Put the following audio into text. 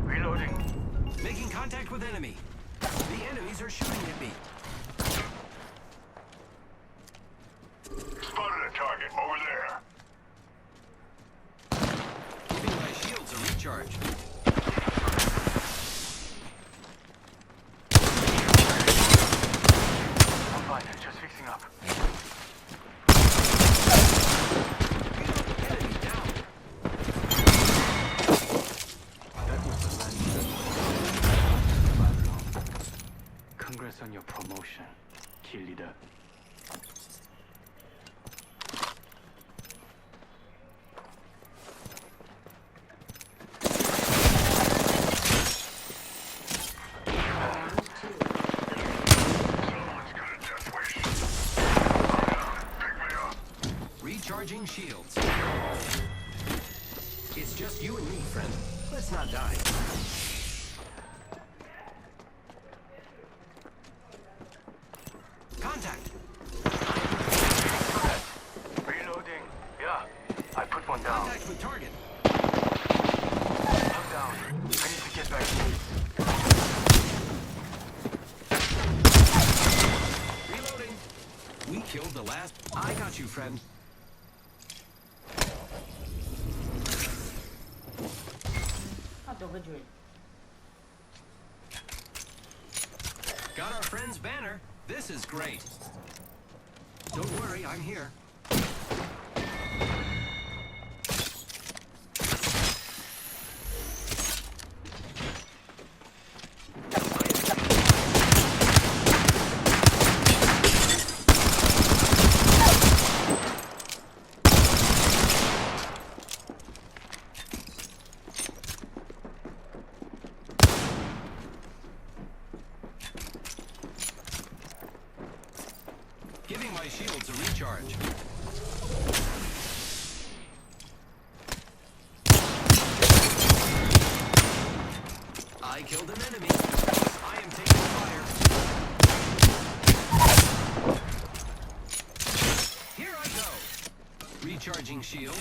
Reloading. Making contact with enemy. The enemies are shooting at me. Spotted a target over there. Giving my shields a recharge. I'm fine. Just fixing up. Enemy down. That was the last. Congrats on your promotion, kill leader. Someone's got a death wish. Pick me up. Recharging shields. It's just you and me, friend. Let's not die. Contact. Reloading. Yeah. I put one down. Contact with target. I'm down. I need to get back. Reloading. We killed the last. I got you, friend. Got our friend's banner. This is great. Don't worry, I'm here. Giving my shields a recharge. I killed an enemy. I am taking fire. Here I go. Recharging shield.